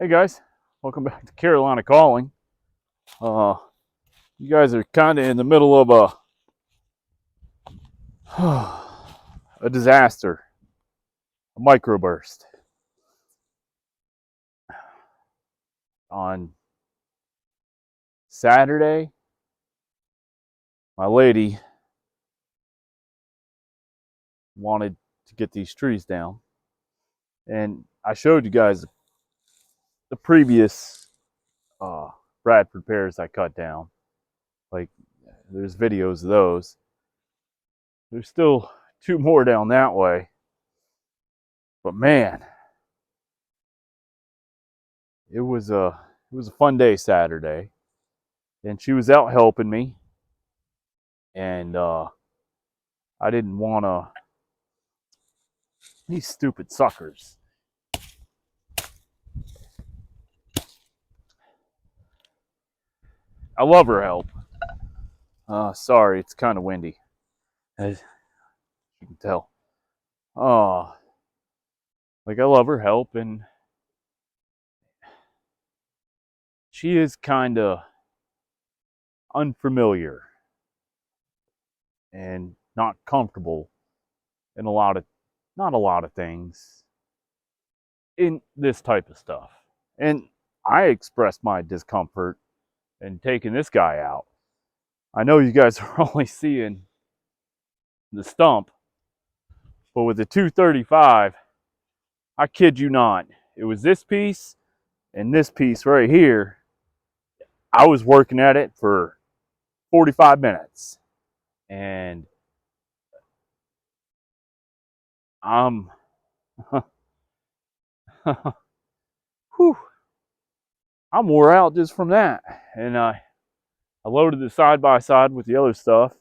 Hey guys, welcome back to Carolina Calling. Uh, you guys are kind of in the middle of a disaster, a microburst. On Saturday, my lady wanted to get these trees down, and I showed you guys the previous uh, Bradford pears I cut down. Like, there's videos of those. There's still two more down that way, but man, it was a fun day Saturday, and she was out helping me, and I didn't want to. These stupid suckers. I love her help. Sorry, it's kind of windy, as you can tell. Uh, like, I love her help, and she is kind of unfamiliar and not comfortable in not a lot of things in this type of stuff. And I expressed my discomfort in taking this guy out. I know you guys are only seeing the stump, but with the 235, I kid you not, it was this piece and this piece right here. I was working at it for 45 minutes, and I'm whew, I'm wore out just from that. And I loaded the side by side with the other stuff.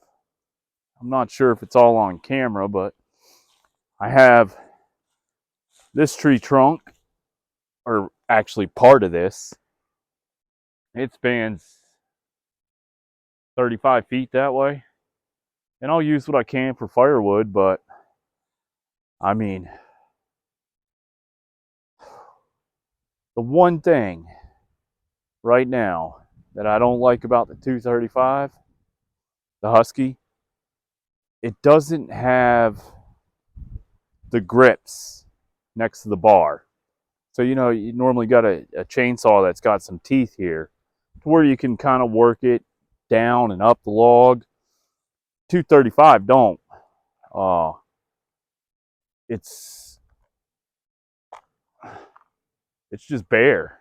I'm not sure if it's all on camera, but I have this tree trunk, or actually part of this. It spans 35 feet that way, and I'll use what I can for firewood. But I mean, the one thing right now that I don't like about the 235, the Husky, it doesn't have the grips next to the bar. So, you normally got a chainsaw that's got some teeth here to where you can kind of work it down and up the log. 235 don't. Uh, it's it's just bare.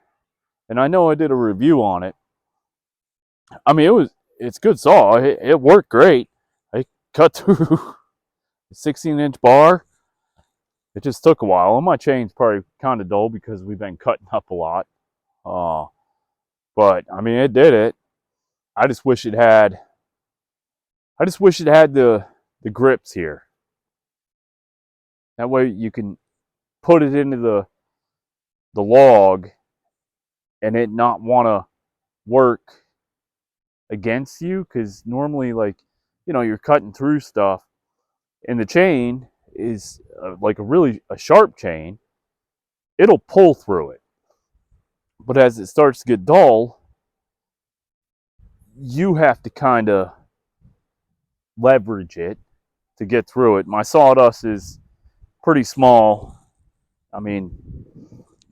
And I know I did a review on it. I mean, it's good saw. It worked great. I cut through a 16-inch bar. It just took a while. And my chain's probably kind of dull because we've been cutting up a lot. Uh, but I mean, it did it. I just wish it had. I just wish it had the grips here. That way you can put it into the log and it not want to work against you, because normally, like, you're cutting through stuff and the chain is like a sharp chain. It'll pull through it, but as it starts to get dull, you have to kind of leverage it to get through it. My sawdust is pretty small. I mean,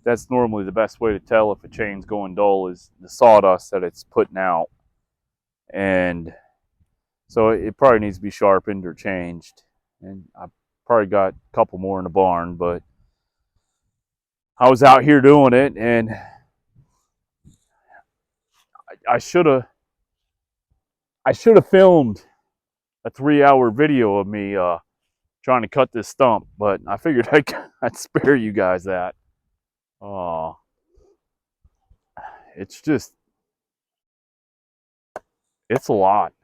that's normally the best way to tell if a chain's going dull, is the sawdust that it's putting out. And so it probably needs to be sharpened or changed. And I probably got a couple more in the barn, but I was out here doing it, and I should have filmed a 3-hour video of me trying to cut this stump, but I figured I'd spare you guys that. Uh, it's just, it's a lot.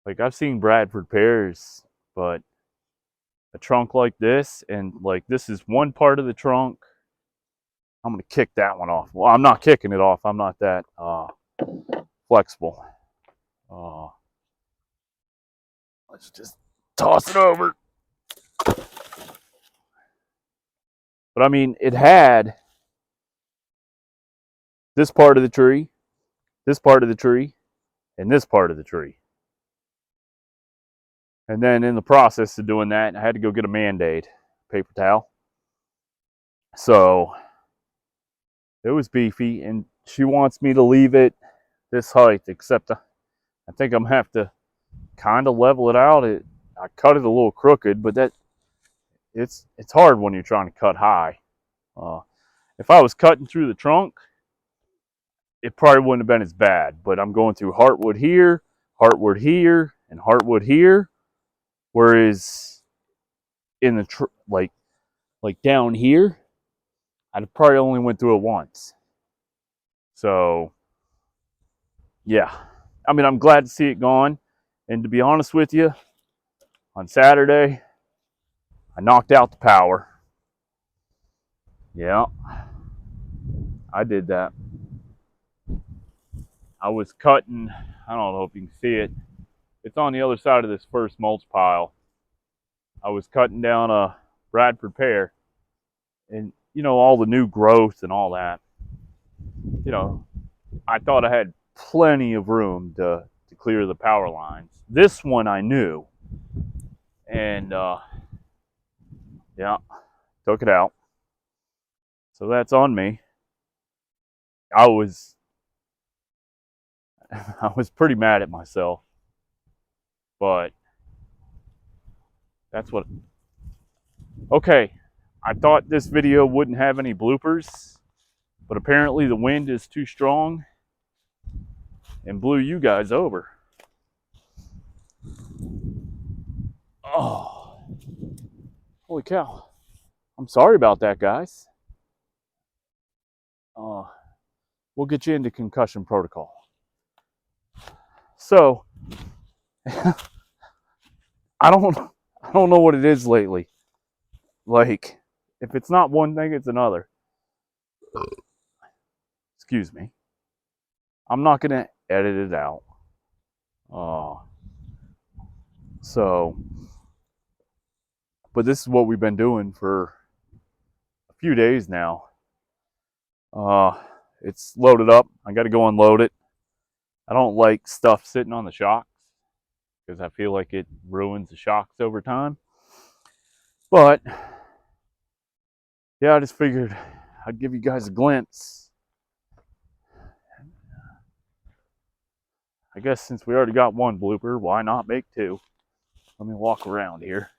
Like, I've seen Bradford pears, but a trunk like this, and like, this is one part of the trunk. I'm gonna kick that one off. Well, I'm not kicking it off. I'm not that flexible. Uh, let's just toss it over. But I mean, it had this part of the tree, this part of the tree, and this part of the tree. And then in the process of doing that, I had to go get a Band-Aid, paper towel. So it was beefy, and she wants me to leave it this height, except I think I'm gonna have to kind of level it out. I cut it a little crooked, but it's hard when you're trying to cut high. If I was cutting through the trunk, it probably wouldn't have been as bad. But I'm going through heartwood here, and heartwood here. Whereas in the like down here, I'd probably only went through it once. So yeah, I mean, I'm glad to see it gone. And to be honest with you, on Saturday, I knocked out the power. Yeah, I did that. I was cutting, I don't know if you can see it. It's on the other side of this first mulch pile. I was cutting down a Bradford pear, and you know, all the new growth and all that. You know, I thought I had plenty of room to clear the power lines. This one I knew, and yeah, took it out. So that's on me. I was pretty mad at myself, but that's what. Okay, I thought this video wouldn't have any bloopers, but apparently the wind is too strong and blew you guys over. Oh, holy cow. I'm sorry about that, guys. We'll get you into concussion protocol. So, I don't know what it is lately. Like, if it's not one thing, it's another. Excuse me. I'm not going to edit it out. So, but this is what we've been doing for a few days now. It's loaded up. I got to go unload it. I don't like stuff sitting on the shocks because I feel like it ruins the shocks over time. But yeah, I just figured I'd give you guys a glimpse. I guess since we already got one blooper, why not make two? Let me walk around here.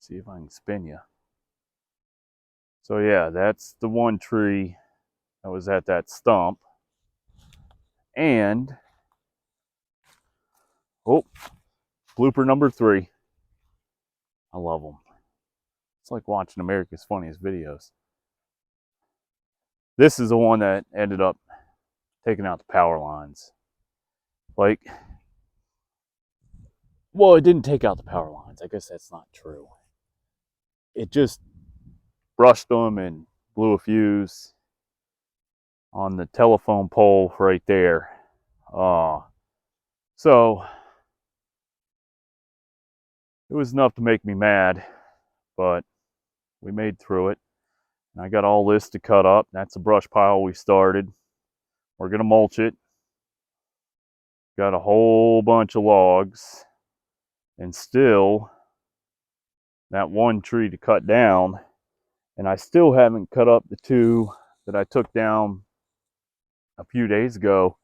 See if I can spin you. So yeah, that's the one tree that was at that stump. And, oh, blooper number 3. I love them. It's like watching America's Funniest Videos. This is the one that ended up taking out the power lines. Like, well, it didn't take out the power lines. I guess that's not true. It just brushed them and blew a fuse on the telephone pole right there. So it was enough to make me mad, but we made through it. And I got all this to cut up. That's the brush pile we started. We're going to mulch it. Got a whole bunch of logs. And still, that one tree to cut down. And I still haven't cut up the 2 that I took down a few days ago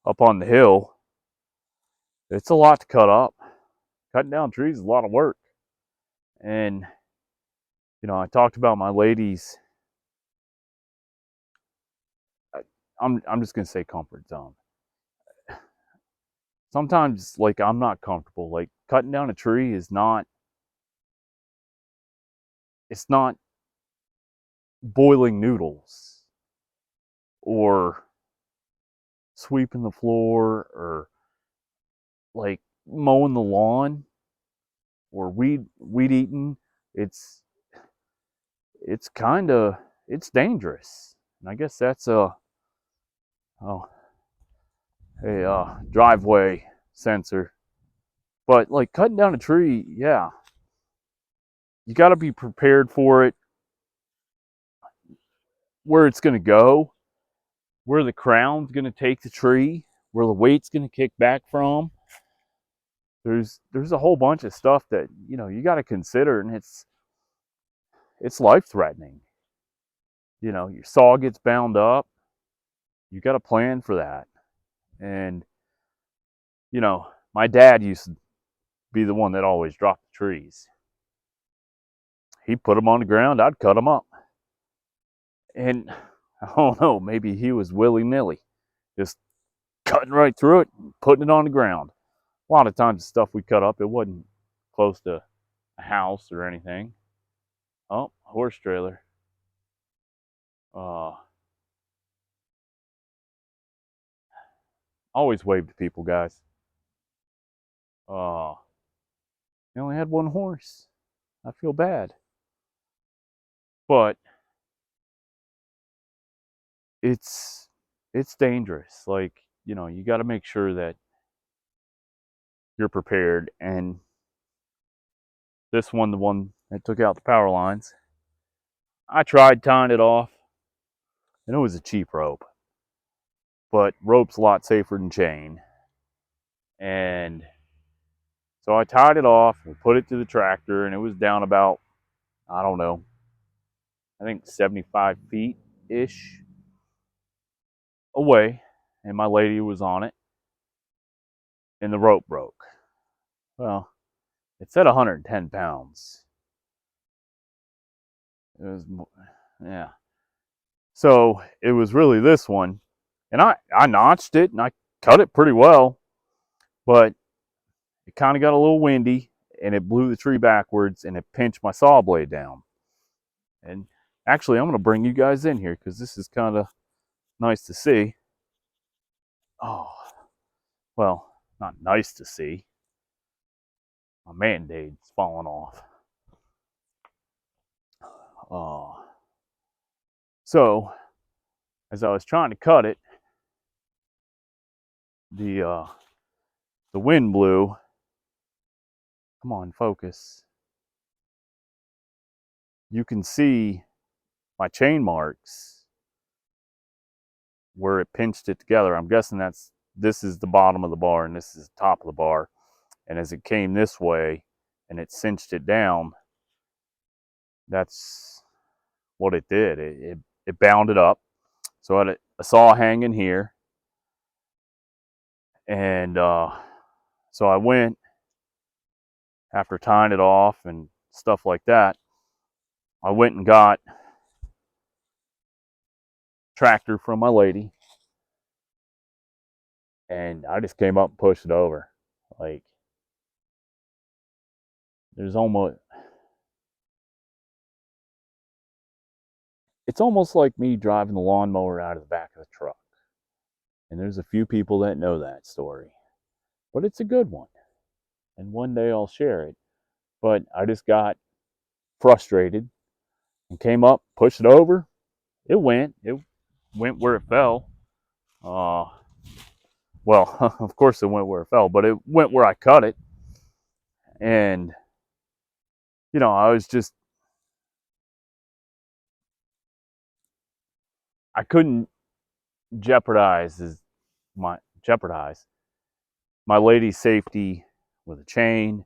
up on the hill. It's a lot to cut up. Cutting down trees is a lot of work. And, you know, I talked about my ladies. I'm just going to say comfort zone. Sometimes, like, I'm not comfortable. Like, cutting down a tree is not, it's not boiling noodles or sweeping the floor or like mowing the lawn or weed eating. It's kind of, it's dangerous. And I guess that's a driveway sensor. But like cutting down a tree, yeah, you got to be prepared for it, where it's going to go, where the crown's going to take the tree, where the weight's going to kick back from. There's a whole bunch of stuff that you got to consider, and it's life threatening. Your saw gets bound up. You got to plan for that. And my dad used to be the one that always dropped the trees. He put them on the ground. I'd cut them up. And I don't know, maybe he was willy-nilly, just cutting right through it and putting it on the ground. A lot of times the stuff we cut up, it wasn't close to a house or anything. Oh, horse trailer. Always wave to people, guys. They only had one horse. I feel bad. But it's dangerous. Like, you got to make sure that you're prepared. And this one, the one that took out the power lines, I tried tying it off, and it was a cheap rope. But rope's a lot safer than chain. And so I tied it off and put it to the tractor, and it was down about, I don't know, I think 75 feet ish away. And my lady was on it, and the rope broke. Well, it said 110 pounds. It was, yeah. So it was really this one. And I notched it and I cut it pretty well, but it kind of got a little windy and it blew the tree backwards and it pinched my saw blade down. And actually, I'm going to bring you guys in here because this is kind of nice to see. Oh, well, not nice to see. My Band-Aid's falling off. Oh. So, as I was trying to cut it, the wind blew. Come on, focus. You can see my chain marks where it pinched it together. I'm guessing this is the bottom of the bar and this is the top of the bar. And as it came this way and it cinched it down, that's what it did. It bound it up. So I had a saw hanging here. And so I went, after tying it off and stuff like that, I went and got a tractor from my lady. And I just came up and pushed it over. Like, it's almost like me driving the lawnmower out of the back of the truck. And there's a few people that know that story. But it's a good one. And one day I'll share it. But I just got frustrated and came up, pushed it over. It went where it fell. Well, of course it went where it fell, but it went where I cut it. And, I was just, I couldn't jeopardize my lady's safety with a chain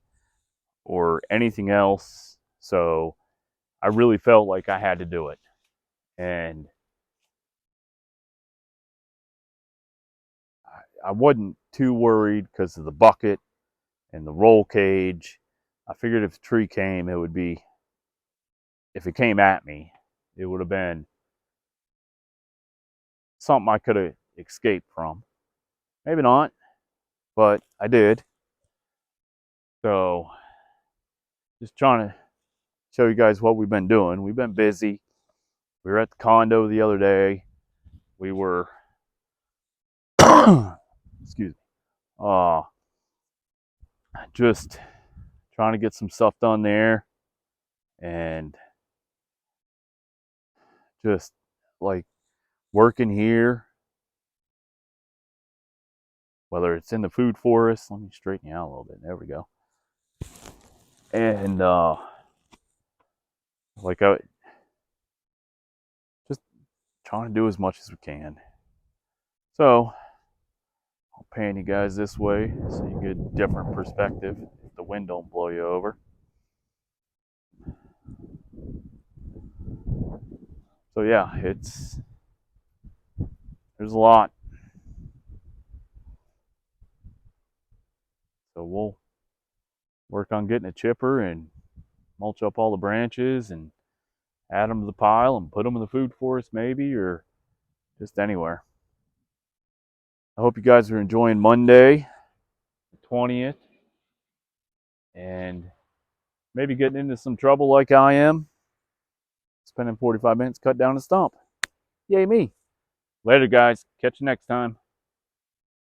or anything else. So I really felt like I had to do it. And I wasn't too worried because of the bucket and the roll cage. I figured if a tree came, if it came at me, it would have been something I could have escaped from. Maybe not, but I did. So just trying to show you guys what we've been doing. We've been busy. We were at the condo the other day. We were, excuse me, just trying to get some stuff done there, and just like working here, whether it's in the food forest. Let me straighten you out a little bit. There we go. And like I just trying to do as much as we can. So I'll pan you guys this way so you get a different perspective if the wind don't blow you over. So yeah, there's a lot. So we'll work on getting a chipper and mulch up all the branches and add them to the pile and put them in the food forest maybe, or just anywhere. I hope you guys are enjoying Monday, the 20th, and maybe getting into some trouble like I am. Spending 45 minutes cut down a stump. Yay me. Later, guys. Catch you next time.